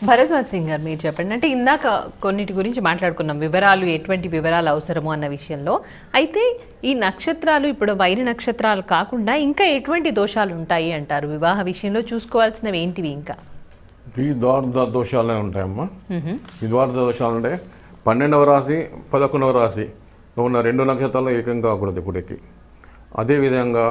భరద్వాజ్ సింగ్ గారు మీరు చెప్పండి. అంటే ఇందాక కొన్నిటి గురించి మాట్లాడుకున్నాం, వివరాలు ఎటువంటి వివరాలు అవసరము అన్న విషయంలో. అయితే ఈ నక్షత్రాలు ఇప్పుడు వైరి నక్షత్రాలు కాకుండా ఇంకా ఎటువంటి దోషాలు ఉంటాయి అంటారు వివాహ విషయంలో? చూసుకోవాల్సినవి ఏంటివి? ఇంకా ఈ ద్వార దోషాలే ఉంటాయమ్మా. ఈ ద్వార దోషాలు అంటే 12వ రాశి 11వ రాశి ఉన్న 2 నక్షత్రాలు ఏకం కాకూడదు ఇప్పటికి. అదేవిధంగా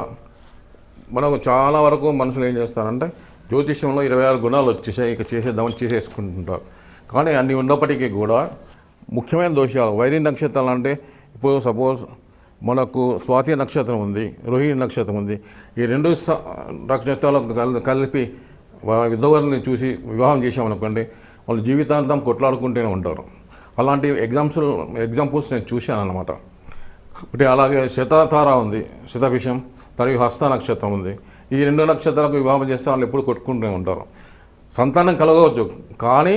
మనం చాలా వరకు మనుషులు ఏం చేస్తారంటే జ్యోతిష్యంలో 26 గుణాలు వచ్చేసాయి, ఇక చేసేద్దామని చేసేసుకుంటుంటారు. కానీ అన్నీ ఉన్నప్పటికీ కూడా ముఖ్యమైన దోషాలు వైరి నక్షత్రాలు అంటే ఇప్పుడు సపోజ్ మనకు స్వాతి నక్షత్రం ఉంది, రోహిణి నక్షత్రం ఉంది. ఈ 2 నక్షత్రాలు కలిపి విధవల్ని చూసి వివాహం చేసామనుకోండి, వాళ్ళు జీవితాంతం కొట్లాడుకుంటూనే ఉంటారు. అలాంటి ఎగ్జాంపుల్స్ నేను చూశాను అన్నమాట. అంటే అలాగే శతతార ఉంది, శతభిషం, మరియు హస్త నక్షత్రం ఉంది. ఈ 2 నక్షత్రాలకు వివాహం చేస్తే వాళ్ళు ఎప్పుడు కొట్టుకుంటూనే ఉంటారు. సంతానం కలగవచ్చు, కానీ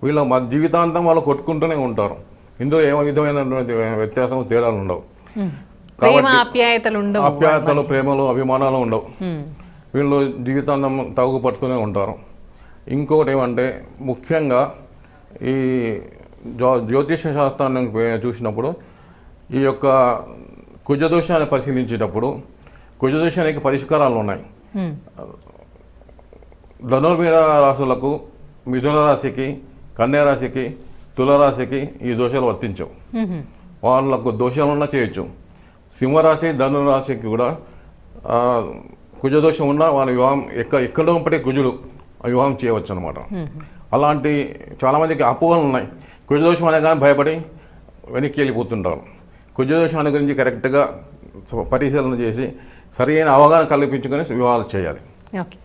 వీళ్ళ జీవితాంతం వాళ్ళు కొట్టుకుంటూనే ఉంటారు. ఇందులో ఏ విధమైనటువంటి వ్యత్యాసం తేడాలు ఉండవు. ఆప్యాయతలు, ప్రేమలు, అభిమానాలు ఉండవు. వీళ్ళు జీవితాంతం తగు పట్టుకునే ఉంటారు. ఇంకొకటి ఏమంటే ముఖ్యంగా ఈ జ్యోతిష శాస్త్రాన్ని చూసినప్పుడు ఈ యొక్క కుజదోషాన్ని పరిశీలించేటప్పుడు కుజదోషానికి పరిష్కారాలు ఉన్నాయి. ధనుర్మీన రాశులకు, మిథున రాశికి, కన్యా రాశికి, తులరాశికి ఈ దోషాలు వర్తించవు. వాళ్ళకు దోషాలున్నా చేయొచ్చు. సింహరాశి, ధనురాశికి కూడా కుజదోషం ఉన్నా వాళ్ళ వివాహం ఎక్కడో ఉంటే కుజుడు వివాహం చేయవచ్చు అనమాట. అలాంటి చాలామందికి అపోహలు ఉన్నాయి. కుజదోషం అనే కానీ భయపడి వెనక్కి వెళ్ళిపోతుంటారు. కుజదోషం అనే గురించి కరెక్ట్గా పరిశీలన చేసి సరైన అవగాహన కల్పించుకొని వివాహాలు చేయాలి. ఓకే.